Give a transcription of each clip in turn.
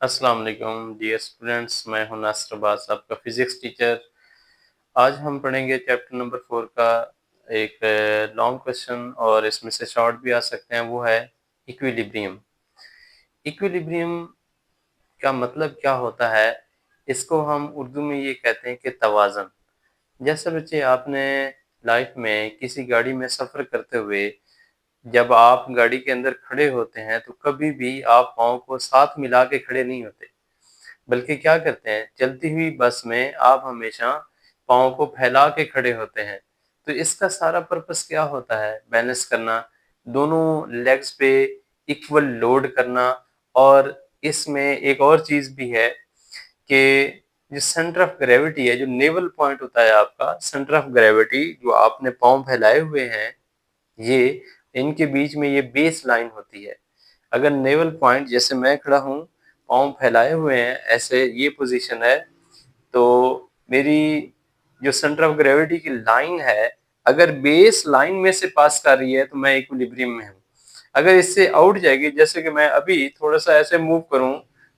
अस्सलाम वालेकुम dear students, मैं हूं नासिर अब्बास, आपका फिजिक्स टीचर। आज हम पढ़ेंगे चैप्टर नंबर 4 का एक लॉन्ग क्वेश्चन और इसमें से शॉर्ट भी आ सकते हैं। वो है इक्विलिब्रियम। इक्विलिब्रियम का मतलब क्या होता है? इसको हम उर्दू में ये कहते हैं कि तवाज़न। जैसे बच्चे आपने लाइफ में किसी गाड़ी में सफ़र करते हुए जब आप गाड़ी के अंदर खड़े होते हैं तो कभी भी आप पाँव को साथ मिला के खड़े नहीं होते, बल्कि क्या करते हैं, चलती हुई बस में आप हमेशा पाँव को फैला के खड़े होते हैं। तो इसका सारा पर्पस क्या होता है? बैलेंस करना, दोनों लेग्स पे इक्वल लोड करना। और इसमें एक और चीज़ भी है कि जो सेंटर ऑफ ग्रेविटी है, जो नेवल पॉइंट होता है आपका, सेंटर ऑफ ग्रेविटी जो आपने पाँव फैलाए हुए हैं, ये इनके बीच में ये बेस लाइन होती है। अगर नेवल पॉइंट, जैसे मैं खड़ा हूँ, पाँव फैलाए हुए हैं, ऐसे ये पोजीशन है, तो मेरी जो सेंटर ऑफ ग्रेविटी की लाइन है, अगर बेस लाइन में से पास कर रही है तो मैं इक्विलिब्रियम में हूँ। अगर इससे आउट जाएगी, जैसे कि मैं अभी थोड़ा सा ऐसे मूव करूँ,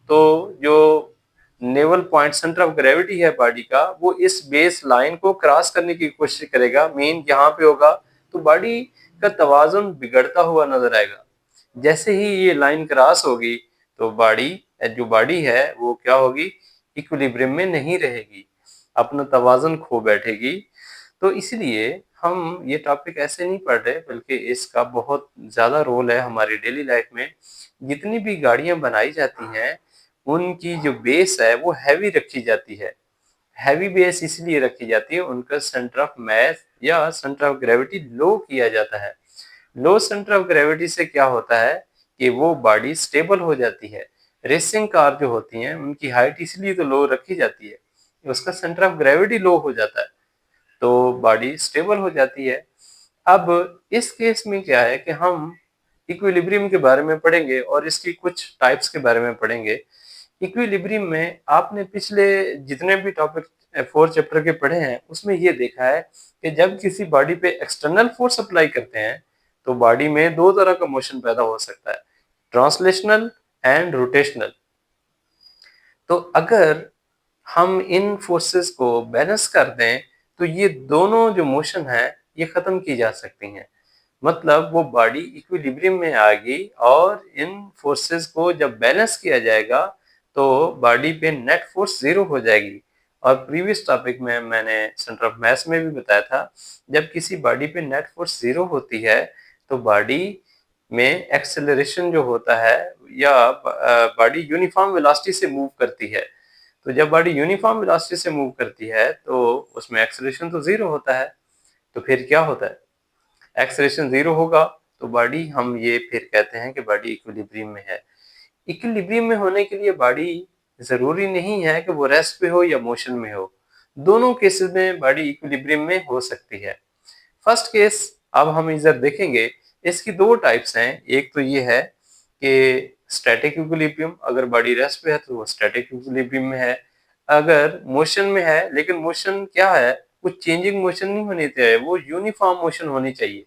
तो जो naval point centre of gravity है बॉडी का, वो इस बेस लाइन को क्रॉस करने की कोशिश करेगा, मीन यहाँ पे होगा, तो बॉडी का तवाज़ुन बिगड़ता हुआ नजर आएगा। जैसे ही ये लाइन क्रॉस होगी तो बॉडी है वो क्या होगी? इक्विलिब्रियम में नहीं रहेगी, अपना तवाज़ुन खो बैठेगी। तो इसलिए हम ये टॉपिक ऐसे नहीं पढ़ रहे, बल्कि इसका बहुत ज़्यादा रोल है हमारी डेली लाइफ में। जितनी भी गाड़ियाँ बनाई जाती हैं, उनकी जो बेस है वो हैवी रखी जाती है। हैवी बेस इसलिए रखी जाती है, उनका सेंटर ऑफ मास या सेंटर ऑफ ग्रेविटी लो किया जाता है। लो सेंटर ऑफ ग्रेविटी से क्या होता है कि वो बॉडी स्टेबल हो जाती है। रेसिंग कार जो होती हैं, उनकी हाइट इसलिए तो लो रखी जाती है, उसका सेंटर ऑफ ग्रेविटी लो हो जाता है, तो बॉडी स्टेबल हो जाती है। अब इस केस में क्या है कि हम इक्विलिब्रियम के बारे में पढ़ेंगे और इसकी कुछ टाइप्स के बारे में पढ़ेंगे। इक्विलिब्रियम में आपने पिछले जितने भी टॉपिक 4 चैप्टर के पढ़े हैं, उसमें ये देखा है कि जब किसी बॉडी पे एक्सटर्नल फोर्स अप्लाई करते हैं, तो बॉडी में दो तरह का मोशन पैदा हो सकता है, ट्रांसलेशनल एंड रोटेशनल। तो अगर हम इन फोर्सेस को बैलेंस कर दें, तो ये दोनों जो मोशन है ये खत्म की जा सकती हैं। मतलब वो बॉडी इक्विलिब्रियम में आ गई, और इन फोर्सेस को जब बैलेंस किया जाएगा तो बॉडी पे नेट फोर्स जीरो हो जाएगी। और प्रीवियस टॉपिक में मैंने सेंटर ऑफ मास में भी बताया था, जब किसी बॉडी पे नेट फोर्स जीरो होती है तो बॉडी में एक्सेलरेशन जो होता है, या बॉडी यूनिफॉर्म वेलोसिटी से मूव करती है। तो जब बॉडी यूनिफॉर्म वेलोसिटी से मूव करती है तो उसमें एक्सेलरेशन तो जीरो होता है। तो फिर क्या होता है? एक्सेलरेशन जीरो होगा तो बॉडी, हम ये फिर कहते हैं कि बॉडी इक्विलिब्रियम में है। इक्विलिब्रियम में होने के लिए बॉडी जरूरी नहीं है कि वो रेस्ट पे हो या मोशन में हो, दोनों केसेस में बॉडी इक्विलिब्रियम में हो सकती है। फर्स्ट केस अब हम इधर देखेंगे। इसकी दो टाइप्स हैं। एक तो ये है कि स्टैटिक इक्विलिब्रियम, अगर बॉडी रेस्ट पे है तो वो स्टैटिक इक्विलिब्रियम में है। अगर मोशन में है, लेकिन मोशन क्या है, कुछ चेंजिंग मोशन नहीं होनी चाहिए, वो यूनिफॉर्म मोशन होनी चाहिए।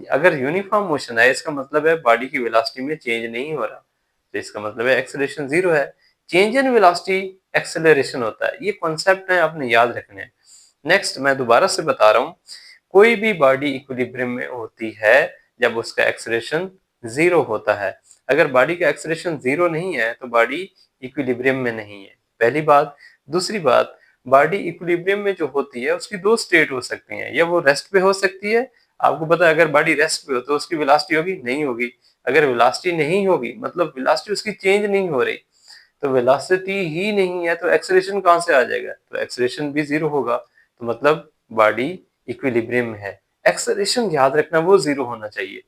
अगर यूनिफॉर्म मोशन है, इसका मतलब है बॉडी की वेलोसिटी में चेंज नहीं हो रहा, तो इसका मतलब है एक्सेलरेशन जीरो है। चेंज इन वेलोसिटी एक्सेलरेशन होता है। ये कॉन्सेप्ट है, आपने याद रखने हैं। नेक्स्ट मैं दोबारा से बता रहा हूँ, कोई भी बॉडी इक्विलिब्रियम में होती है जब उसका एक्सेलरेशन जीरो होता है। अगर बॉडी का एक्सेलरेशन जीरो नहीं है तो बॉडी इक्विलिब्रियम में नहीं है, पहली बात। दूसरी बात, बॉडी इक्विलिब्रियम में जो होती है उसकी दो स्टेट हो सकती हैं, या वो रेस्ट पे हो सकती है। आपको पता है, अगर बॉडी रेस्ट पे हो तो उसकी वेलोसिटी होगी, नहीं होगी। अगर वेलोसिटी नहीं होगी, मतलब वेलोसिटी उसकी चेंज नहीं हो रही, तो वेलोसिटी ही नहीं है तो एक्सेलरेशन कहाँ से आ जाएगा? तो एक्सेलरेशन भी जीरो होगा, तो मतलब बॉडी इक्विलिब्रियम में है। एक्सेलरेशन याद रखना, वो जीरो होना चाहिए।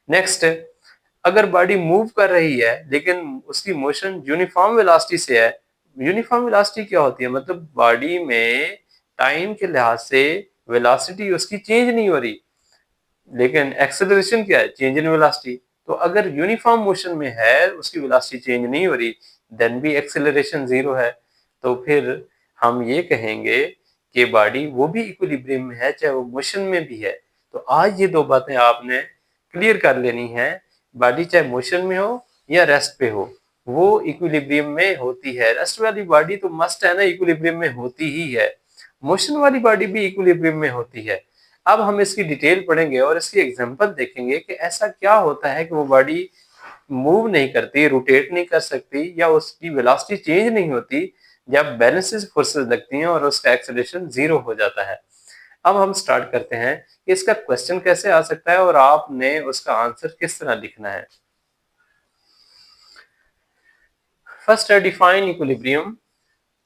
नेक्स्ट, अगर बॉडी मूव कर रही है लेकिन उसकी मोशन यूनिफॉर्म वेलोसिटी से है। यूनिफॉर्म वेलोसिटी क्या होती है? मतलब बॉडी में टाइम के लिहाज से वेलोसिटी उसकी चेंज नहीं हो रही, लेकिन एक्सेलरेशन क्या है? Change in velocity. तो अगर यूनिफॉर्म मोशन में है, उसकी वेलोसिटी चेंज नहीं हो रही, देन भी एक्सेलरेशन जीरो है। तो फिर हम ये कहेंगे कि बॉडी वो भी इक्विलिब्रियम में है, चाहे वो मोशन में भी है। तो आज ये दो बातें आपने क्लियर कर लेनी है। बॉडी चाहे मोशन में हो या रेस्ट पे हो, वो इक्विलिब्रियम में होती है। रेस्ट वाली बॉडी तो मस्ट है ना, इक्विलिब्रियम में होती ही है। मोशन वाली बॉडी भी इक्विलिब्रियम में होती है। अब हम इसकी डिटेल पढ़ेंगे और इसकी एग्जांपल देखेंगे कि ऐसा क्या होता है कि वो बॉडी मूव नहीं करती, रोटेट नहीं कर सकती या उसकी वेलोसिटी चेंज नहीं होती जब बैलेंसेस फोर्सेस लगती हैं और उसका एक्सेलरेशन जीरो हो जाता है। अब हम स्टार्ट करते हैं कि इसका क्वेश्चन कैसे आ सकता है और आपने उसका आंसर किस तरह लिखना है। फर्स्ट है define equilibrium,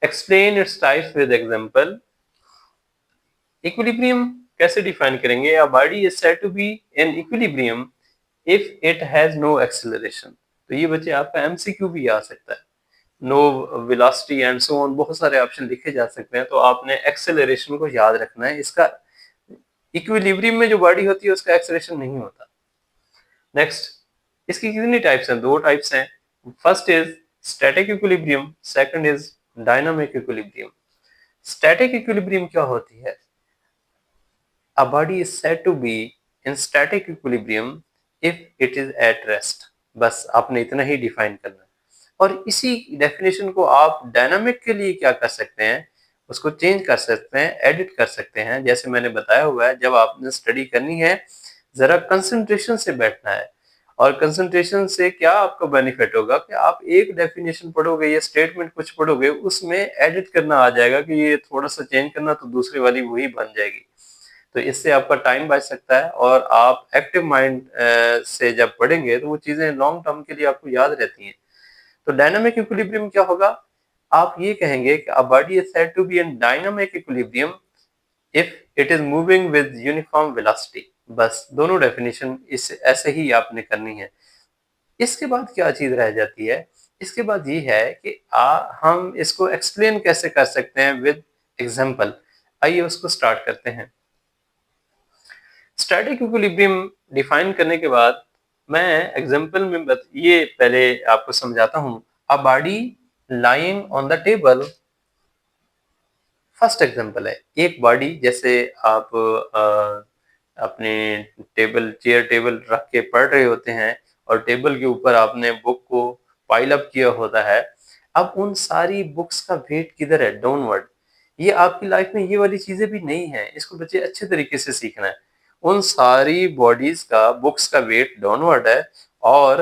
explain its types with example. Equilibrium कैसे डिफाइन करेंगे? A body is said to be in equilibrium if it has no acceleration. तो ये बच्चे आपका एमसीक्यू भी आ सकता है। No velocity and so on, बहुत सारे ऑप्शन लिखे जा सकते हैं, तो आपने एक्सेलरेशन को याद रखना है। इसका इक्विलिब्रियम में जो बॉडी होती है उसका एक्सेलरेशन नहीं होता। नेक्स्ट, इसकी कितनी टाइप्स हैं? दो टाइप्स हैं। First is static equilibrium, second is dynamic equilibrium. Static equilibrium क्या होती है? A body is said to be in static equilibrium if it is at rest। बस आपने इतना ही डिफाइन करना है। और इसी डेफिनेशन को आप डायनामिक के लिए क्या कर सकते हैं, उसको चेंज कर सकते हैं, एडिट कर सकते हैं। जैसे मैंने बताया हुआ है, जब आपने स्टडी करनी है जरा कंसंट्रेशन से बैठना है। और कंसंट्रेशन से क्या आपको बेनिफिट होगा कि आप एक डेफिनेशन पढ़ोगे या स्टेटमेंट कुछ पढ़ोगे, उसमें एडिट करना आ जाएगा कि ये थोड़ा सा चेंज करना, तो दूसरी वाली वही बन जाएगी। तो इससे आपका टाइम बच सकता है और आप एक्टिव माइंड से जब पढ़ेंगे तो वो चीजें लॉन्ग टर्म के लिए आपको याद रहती हैं। तो डायनामिक इक्विलिब्रियम क्या होगा? आप ये कहेंगे कि a body is said to be in dynamic equilibrium if it is moving with uniform velocity. बस दोनों डेफिनेशन इस ऐसे ही आपने करनी है। इसके बाद क्या चीज रह जाती है? इसके बाद ये है कि हम इसको एक्सप्लेन कैसे कर सकते हैं विद एग्जांपल। आइए उसको स्टार्ट करते हैं। स्टैटिक इक्विलिब्रियम डिफाइन करने के बाद मैं एग्जांपल में ये पहले आपको समझाता हूं। A body lying on the table, first example है। एक बॉडी, जैसे आप अपने चेयर टेबल रख के पढ़ रहे होते हैं और टेबल के ऊपर आपने बुक को पाइल अप किया होता है। अब उन सारी बुक्स का वेट किधर है? डाउनवर्ड। ये आपकी लाइफ में ये वाली चीजें भी नहीं है, इसको बच्चे अच्छे तरीके से सीखना है। उन सारी बॉडीज का, बुक्स का वेट डाउनवर्ड है और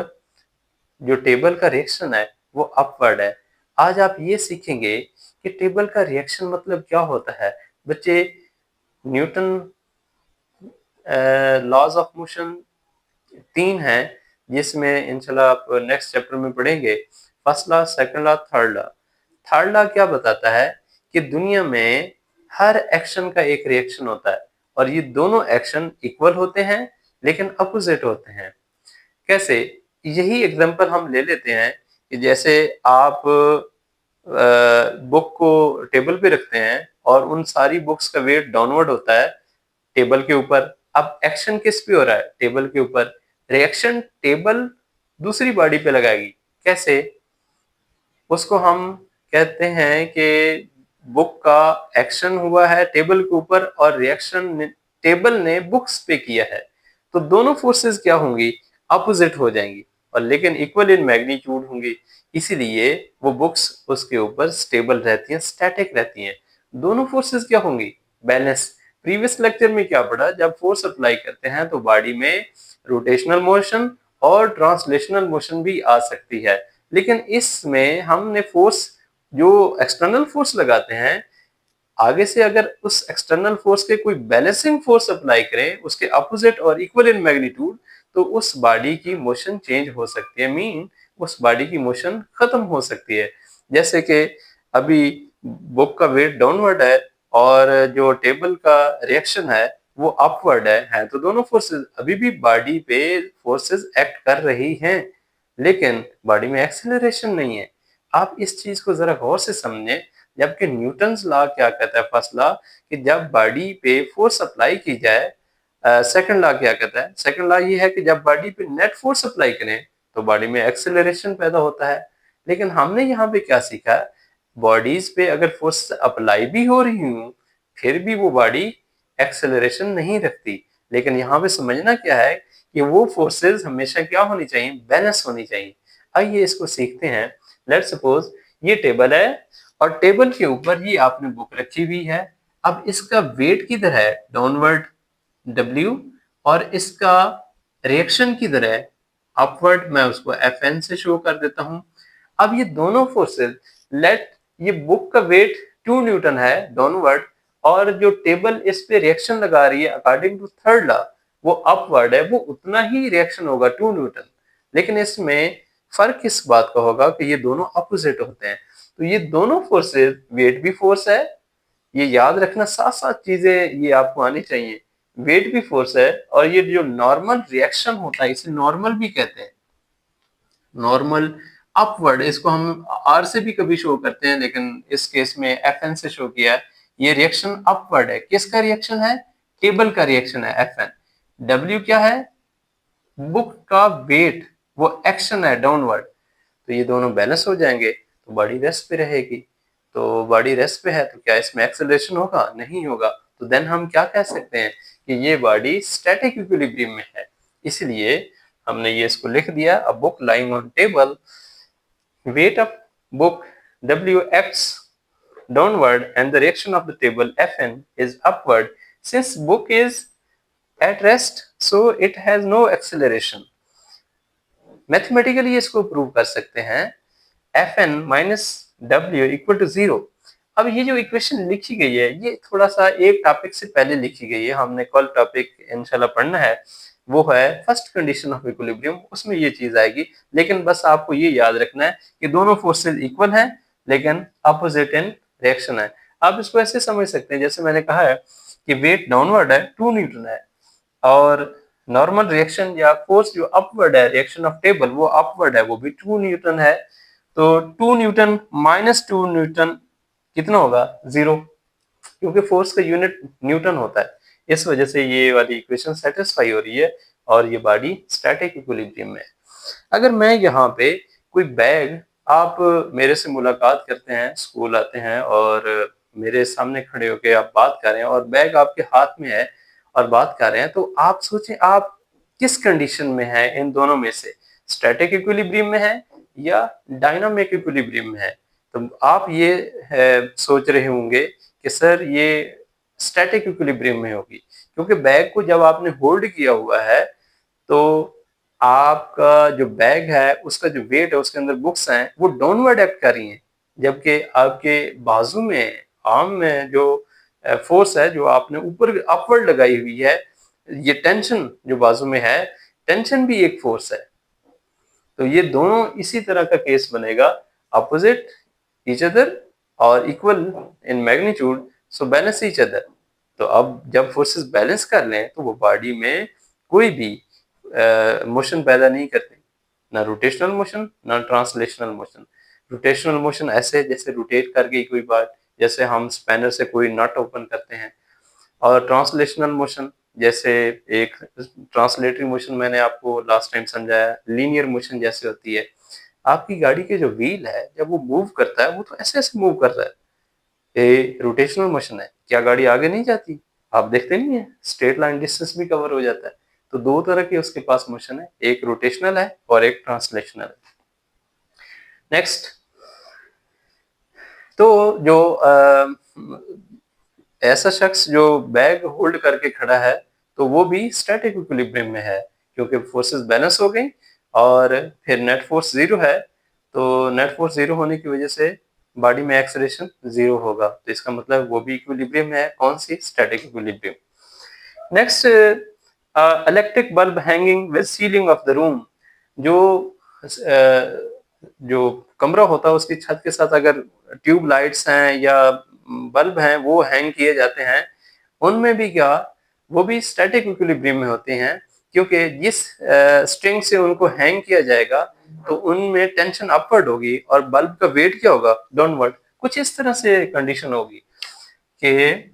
जो टेबल का रिएक्शन है वो अपवर्ड है। आज आप ये सीखेंगे कि टेबल का रिएक्शन मतलब क्या होता है। बच्चे, न्यूटन लॉज ऑफ मोशन 3 हैं, जिसमें इंशाल्लाह आप नेक्स्ट चैप्टर में पढ़ेंगे। First law, second law, third law. Third law क्या बताता है कि दुनिया में हर एक्शन का एक रिएक्शन होता है और ये दोनों एक्शन इक्वल होते हैं लेकिन अपोजिट होते हैं। कैसे? यही एग्जांपल हम ले लेते हैं कि जैसे आप बुक को टेबल पे रखते हैं और उन सारी बुक्स का वेट डाउनवर्ड होता है टेबल के ऊपर। अब एक्शन किस पे हो रहा है? टेबल के ऊपर। रिएक्शन टेबल दूसरी बॉडी पे लगाएगी। कैसे? उसको हम कहते हैं कि बुक का एक्शन हुआ है टेबल के ऊपर और रिएक्शन टेबल ने बुक्स पे किया है। तो दोनों फोर्सेस क्या होंगी? अपोजिट हो जाएंगी और लेकिन इक्वल इन मैग्नीट्यूड होंगी। इसीलिए वो बुक्स उसके ऊपर स्टेबल रहती हैं, स्टैटिक रहती हैं। दोनों फोर्सेस क्या होंगी? बैलेंस। प्रीवियस लेक्चर में क्या पढ़ा? जब फोर्स अप्लाई करते हैं तो बॉडी में रोटेशनल मोशन और ट्रांसलेशनल मोशन भी आ सकती है। लेकिन इसमें हमने फोर्स, जो एक्सटर्नल फोर्स लगाते हैं, आगे से अगर उस एक्सटर्नल फोर्स के कोई बैलेंसिंग फोर्स अप्लाई करें उसके अपोजिट और इक्वल इन मैग्नीट्यूड, तो उस बॉडी की मोशन चेंज हो सकती है। मीन उस बॉडी की मोशन खत्म हो सकती है। जैसे कि अभी बुक का वेट डाउनवर्ड है और जो टेबल का रिएक्शन है वो अपवर्ड है तो दोनों फोर्सेस अभी भी बॉडी पे फोर्सेस एक्ट कर रही हैं लेकिन बॉडी में एक्सेलरेशन नहीं है। आप इस चीज को जरा गौर से समझें। जबकि न्यूटन्स लॉ क्या कहता है? फर्स्ट लॉ, कि जब बॉडी पे फोर्स अप्लाई की जाए। सेकंड लॉ क्या कहता है? सेकंड लॉ ये है कि जब बॉडी पे नेट फोर्स अप्लाई करें तो बॉडी में एक्सेलरेशन पैदा होता है। लेकिन हमने यहाँ पे क्या सीखा? बॉडीज पे अगर फोर्स अप्लाई भी हो रही हूँ फिर भी वो बॉडी एक्सेलरेशन नहीं रखती। लेकिन यहाँ पे समझना क्या है कि वो फोर्सेस हमेशा क्या होनी चाहिए? बैलेंस होनी चाहिए। आइए इसको सीखते हैं। लेट्स सपोज ये टेबल है और टेबल के ऊपर ये आपने बुक रखी हुई है। अब इसका वेट किधर है? डाउनवर्ड W, और इसका रिएक्शन किधर है? अपवर्ड। मैं उसको Fn से शो कर देता हूं। अब ये दोनों फोर्सेस, लेट ये बुक का वेट 2 न्यूटन है डाउनवर्ड, और जो टेबल इस पे रिएक्शन लगा रही है अकॉर्डिंग टू थर्ड लॉ वो अपवर्ड है, वो उतना ही रिएक्शन होगा 2 न्यूटन। लेकिन इसमें फर्क इस बात का होगा कि ये दोनों अपोजिट होते हैं। तो ये दोनों फोर्सेस, वेट भी फोर्स है, ये याद रखना, साथ साथ चीजें ये आपको आनी चाहिए। वेट भी फोर्स है और ये जो नॉर्मल रिएक्शन होता है इसे नॉर्मल भी कहते हैं। नॉर्मल अपवर्ड, इसको हम आर से भी कभी शो करते हैं लेकिन इस केस में Fn से शो किया है। ये रिएक्शन अपवर्ड है। किसका रिएक्शन है? टेबल का रिएक्शन है Fn। W क्या है? बुक का वेट, वो एक्शन है डाउनवर्ड। तो ये दोनों बैलेंस हो जाएंगे तो बॉडी रेस्ट पे रहेगी। तो बॉडी रेस्ट पे है तो क्या इसमें एक्सेलरेशन होगा? नहीं होगा। तो देन हम क्या कह सकते हैं कि ये बॉडी स्टैटिक इक्विलिब्रियम में है। इसलिए हमने ये इसको लिख दिया, a book lying on table, weight of book Wx downward and the reaction of the table Fn is upward. Since book is at rest, so it has no acceleration. Mathematically इसको prove कर सकते हैं, Fn minus W equal to 0। अब ये जो equation लिखी गई है ये थोड़ा सा एक टॉपिक से पहले लिखी गई है, हमने कल टॉपिक इंशाल्लाह पढ़ना है, वो है फर्स्ट कंडीशन ऑफ इक्विलिब्रियम, उसमें ये चीज आएगी। लेकिन बस आपको ये याद रखना है कि दोनों फोर्सेस इक्वल हैं लेकिन अपोजिट इन रिएक्शन है। आप इसको ऐसे समझ सकते हैं, जैसे मैंने कहा है कि वेट डाउनवर्ड है 2 न्यूटन है, और नॉर्मल रिएक्शन या फोर्स जो अपवर्ड है, रिएक्शन ऑफ टेबल वो अपवर्ड है, वो भी 2 न्यूटन है। तो 2 न्यूटन माइनस 2 न्यूटन कितना होगा? 0, क्योंकि फोर्स का यूनिट न्यूटन होता है। इस वजह से ये वाली इक्वेशन सेटिस्फाई हो रही है और ये बॉडी स्टैटिक इक्विलिब्रियम में है। अगर मैं यहाँ पे कोई बैग, आप मेरे से मुलाकात करते हैं, स्कूल आते हैं और मेरे सामने खड़े होके आप बात कर रहे हैं और बैग आपके हाथ में है और बात कर रहे हैं, तो आप सोचें आप किस कंडीशन में है इन दोनों में से? स्टैटिक इक्विलिब्रियम में है या डायनामिक इक्विलिब्रियम में है? तो आप ये सोच रहे होंगे कि सर ये स्टैटिक इक्विलिब्रियम में होगी, क्योंकि बैग को जब आपने होल्ड किया हुआ है तो आपका जो बैग है उसका जो वेट है, उसके अंदर बुक्स हैं, वो डाउनवर्ड एक्ट कर रही हैं, जबकि आपके बाजू में, आर्म में जो फोर्स है जो आपने ऊपर अपवर्ड लगाई हुई है, ये टेंशन जो बाजू में है, टेंशन भी एक फोर्स है। तो ये दोनों इसी तरह का केस बनेगा, अपोजिट ईच अदर और equal in magnitude, so balance each other. तो अब जब फोर्सेस बैलेंस कर लें तो वो बॉडी में कोई भी मोशन पैदा नहीं करते, ना रोटेशनल मोशन ना ट्रांसलेशनल मोशन। रोटेशनल मोशन ऐसे जैसे रोटेट कर गई कोई बात, जैसे हम स्पैनर से कोई नट ओपन करते हैं, और ट्रांसलेशनल मोशन जैसे एक ट्रांसलेटरी मोशन मैंने आपको लास्ट टाइम समझाया, लीनियर मोशन जैसे होती है। आपकी गाड़ी के जो व्हील है जब वो मूव करता है वो तो ऐसे ऐसे मूव कर रहा है, ये रोटेशनल मोशन है। क्या गाड़ी आगे नहीं जाती? आप देखते नहीं है, स्ट्रेट लाइन डिस्टेंस भी कवर हो जाता है। तो दो तरह के उसके पास मोशन है, एक रोटेशनल है और एक ट्रांसलेशनल है। नेक्स्ट, तो जो ऐसा शख्स जो बैग होल्ड करके खड़ा है तो वो भी स्टैटिक इक्विलिब्रियम में है, क्योंकि फोर्सेस बैलेंस हो गई और फिर नेट फोर्स 0 है। तो नेट फोर्स 0 होने की वजह से बॉडी में एक्सेलरेशन 0 होगा, तो इसका मतलब वो भी इक्विलिब्रियम है। कौन सी? Static equilibrium. Next, electric bulb hanging with ceiling of the room. जो जो कमरा होता है उसकी छत के साथ अगर ट्यूब लाइट्स हैं या बल्ब हैं वो हैंग किए जाते हैं, उनमें भी क्या, वो भी स्टैटिक इक्विलिब्रियम में होते हैं, क्योंकि जिस स्ट्रिंग से उनको हैंग किया जाएगा तो उनमें टेंशन अपवर्ड होगी और बल्ब का वेट क्या होगा? डाउनवर्ड। कुछ इस तरह से कंडीशन होगी कि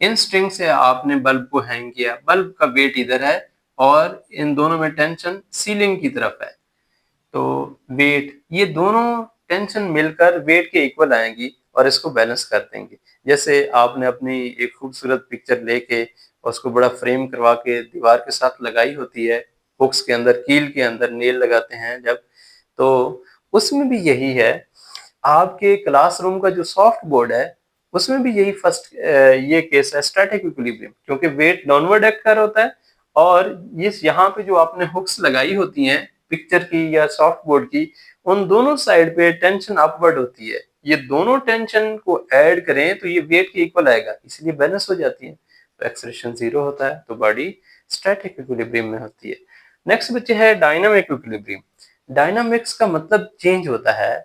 इन स्ट्रिंग से आपने बल्ब को हैंग किया, बल्ब का वेट इधर है और इन दोनों में टेंशन सीलिंग की तरफ है। तो वेट, ये दोनों टेंशन मिलकर वेट के इक्वल आएंगी और इसको बैलेंस कर देंगे। जैसे आपने अपनी एक खूबसूरत पिक्चर लेके और उसको बड़ा फ्रेम करवा के दीवार के साथ लगाई होती है, हुक्स के अंदर, कील के अंदर नेल लगाते हैं जब, तो उसमें भी यही है। आपके क्लासरूम का जो सॉफ्ट बोर्ड है उसमें भी यही फर्स्ट ये केस है, स्टैटिक इक्विलिब्रियम, क्योंकि वेट डाउनवर्ड एक्ट कर होता है और इस यहाँ पे जो आपने हुक्स लगाई होती हैं पिक्चर की या सॉफ्ट बोर्ड की, उन दोनों साइड पे टेंशन अपवर्ड होती है। ये दोनों टेंशन को ऐड करें तो ये वेट के इक्वल आएगा, इसलिए बैलेंस हो जाती है, तो एक्सेलरेशन 0 होता है, तो बॉडी स्टैटिक इक्विलिब्रियम में होती है। नेक्स्ट बच्चे है डायनामिक इक्विलिब्रियम। डायनामिक्स का मतलब चेंज होता है,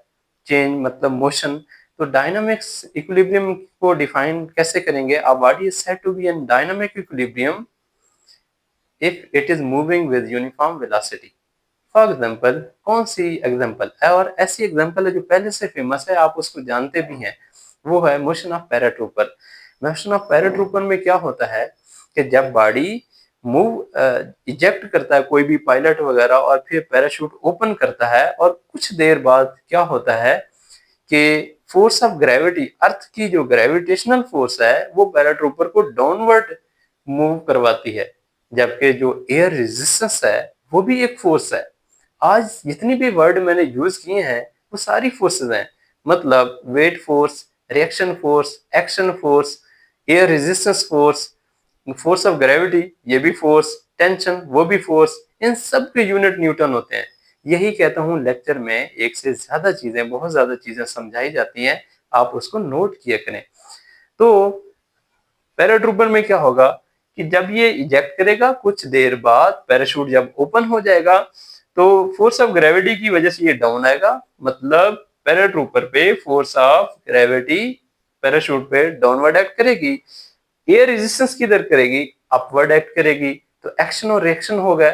चेंज मतलब मोशन। तो डायनामिक्स इक्विलिब्रियम को डिफाइन कैसे करेंगे? A body is said to be in dynamic equilibrium if it is moving with uniform velocity. For example, कौन सी एग्जाम्पल है? और ऐसी एग्जाम्पल है जो पहले से फेमस है, आप उसको जानते भी हैं, वो है motion of paratrooper. Motion of paratrooper में क्या होता है कि जब बॉडी मूव इजेक्ट करता है कोई भी पायलट वगैरह और फिर पैराशूट ओपन करता है, और कुछ देर बाद क्या होता है कि फोर्स ऑफ ग्रेविटी, अर्थ की जो ग्रेविटेशनल फोर्स है वो पैराट्रूपर को डाउनवर्ड मूव करवाती है, जबकि जो एयर रेजिस्टेंस है वो भी एक फोर्स है। आज जितनी भी वर्ड मैंने यूज किए हैं वो सारी फोर्सेस हैं, मतलब weight force, reaction force, action force, air resistance force, force of gravity ये भी फोर्स, टेंशन वो भी फोर्स, इन सब के यूनिट न्यूटन होते हैं। यही कहता हूँ लेक्चर में एक से ज्यादा चीजें, बहुत ज्यादा चीजें समझाई जाती हैं, आप उसको नोट किया करें। तो पैराट्रूपर में क्या होगा कि जब ये इजेक्ट करेगा कुछ देर बाद पैराशूट जब ओपन हो जाएगा तो फोर्स ऑफ ग्रेविटी की वजह से ये डाउन आएगा, मतलब पैराट्रूपर पे फोर्स ऑफ ग्रेविटी पैराशूट पे डाउनवर्ड एक्ट करेगी, एयर रेजिस्टेंस किधर करेगी? अपवर्ड एक्ट करेगी, तो एक्शन और रिएक्शन हो गए।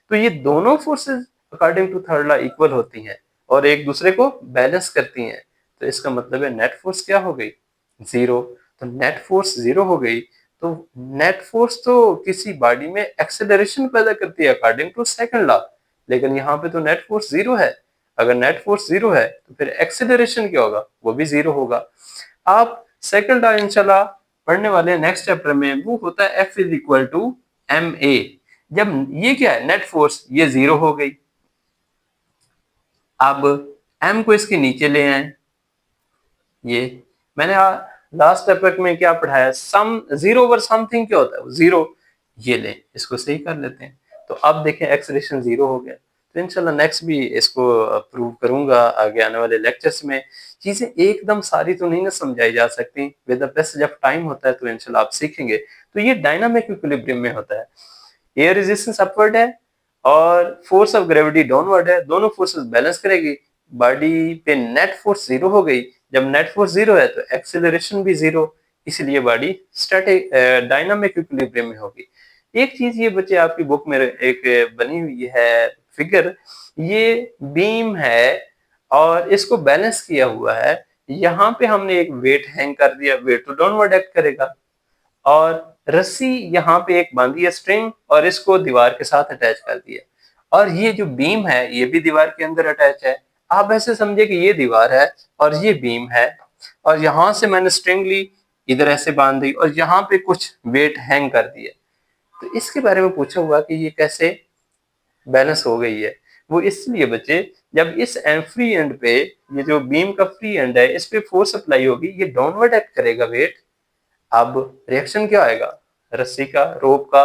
तो ये दोनों forces according to third law equal होती हैं और एक दूसरे को बैलेंस करती हैं, तो इसका मतलब है नेट फोर्स क्या हो गई? 0। तो नेट फोर्स 0 हो गई, तो नेट फोर्स तो किसी बॉडी में एक्सेलरेशन पैदा करती है अकॉर्डिंग टू सेकंड लॉ, लेकिन यहाँ पे तो नेट फोर्स 0 है। अगर नेट फोर्स 0 है तो फिर एक्सेलरेशन क्या होगा? वो भी 0 होगा। आप सेकंड लॉ इंशाल्लाह पढ़ने वाले हैं नेक्स्ट चैप्टर में, वो होता है F is equal to M A. जब ये क्या है, नेट फोर्स ये 0 हो गई, अब m को इसके नीचे ले आए, ये मैंने लास्ट टॉपिक में क्या पढ़ाया, सम 0 ओवर समथिंग क्या होता है? 0। ये ले, इसको सही कर लेते हैं, तो अब देखें एक्सेलरेशन 0 हो गया। तो इंशाल्लाह नेक्स्ट भी इसको प्रूव करूंगा आगे आने वाले लेक्चर्स में। चीजें एकदम सारी तो नहीं ना समझाई जा सकती, with the passage of time होता है, तो इंशाल्लाह आप सीखेंगे। तो ये डायनामिक इक्विलिब्रियम में होता है, एयर रेजिस्टेंस अपवर्ड है और फोर्स ऑफ ग्रेविटी डाउनवर्ड है, दोनों फोर्सेस बैलेंस करेगी, बॉडी पे नेट फोर्स 0 हो गई। जब नेट फोर्स 0 है तो एक्सेलरेशन भी 0, इसलिए बॉडी स्टैटिक डायनामिक इक्विलिब्रियम में होगी। एक चीज ये बच्चे आपकी बुक में एक बनी हुई है फिगर, ये बीम है और इसको बैलेंस किया हुआ है, यहाँ पे हमने एक वेट हैंग कर दिया, वेट तो डाउनवर्ड एक्ट करेगा, और रस्सी यहाँ पे एक बांधी है स्ट्रिंग और इसको दीवार के साथ अटैच कर दिया, और ये जो बीम है ये भी दीवार के अंदर अटैच है। आप ऐसे समझे कि ये दीवार है और ये बीम है, और यहाँ से मैंने स्ट्रिंग ली, इधर ऐसे बांध दी और यहाँ पे कुछ वेट हैंग कर दिया। तो इसके बारे में पूछा हुआ कि ये कैसे बैलेंस हो गई है। वो इसलिए बच्चे, जब इस फ्री एंड पे, ये जो बीम का फ्री एंड है, इस पे फोर्स अप्लाई होगी, ये डाउनवर्ड एक्ट करेगा वेट। अब रिएक्शन क्या आएगा? रस्सी का, रोप का,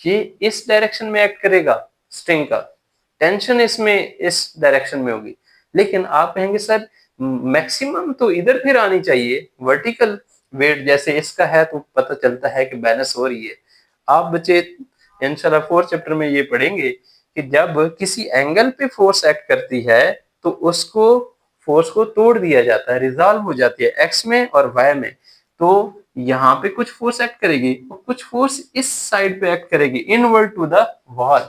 ये इस डायरेक्शन में एक्ट करेगा, स्ट्रिंग का, टेंशन इसमें इस डायरेक्शन में होगी। लेकिन आप कहेंगे सर मैक्सिमम तो इधर फिर आनी चाहिए, वर्टिकल वेट जैसे इसका है, तो पता चलता है कि बैलेंस हो रही है। आप बच्चे इंशाल्लाह 4th चैप्टर में ये पढ़ेंगे कि जब किसी एंगल पे फोर्स एक्ट करती है तो उसको फोर्स को तोड़ दिया जाता है, रिजॉल्व हो जाती है एक्स में और वाई में। तो यहाँ पे कुछ फोर्स एक्ट करेगी और कुछ फोर्स इस साइड पे एक्ट करेगी, इनवर्ड टू द वॉल,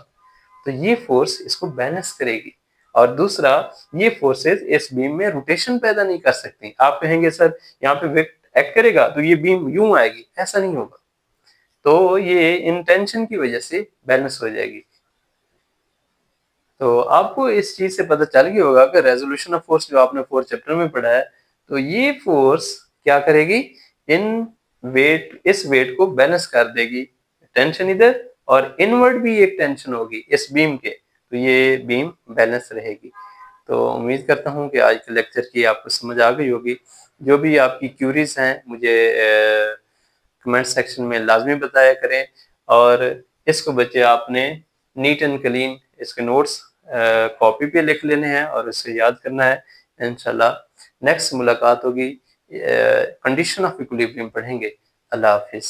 तो ये फोर्स इसको बैलेंस करेगी। और दूसरा, ये फोर्सेस इस बीम में रोटेशन पैदा नहीं कर सकती। आप कहेंगे सर यहाँ पे वेट एक्ट करेगा तो ये बीम यूं आएगी, ऐसा नहीं होगा, तो ये इंटेंशन की वजह से बैलेंस हो जाएगी। तो आपको इस चीज से पता चल गया होगा कि रेजोल्यूशन ऑफ फोर्स जो आपने 4th चैप्टर में पढ़ा है, तो ये फोर्स क्या करेगी, इन वेट, इस वेट को बैलेंस कर देगी, टेंशन इधर और इनवर्ड भी एक टेंशन होगी इस बीम के, तो ये बीम बैलेंस रहेगी। तो उम्मीद करता हूँ कि आज के लेक्चर की आपको समझ आ गई होगी। जो भी आपकी क्यूरीज हैं मुझे कमेंट सेक्शन में लाजमी बताया करें, और इसको बच्चे आपने नीट एंड क्लीन इसके नोट्स कॉपी पे लिख लेने हैं और उसे याद करना है। इंशाल्लाह नेक्स्ट मुलाकात होगी, कंडीशन ऑफ इक्विलिब्रियम पढ़ेंगे। अल्लाह हाफिज।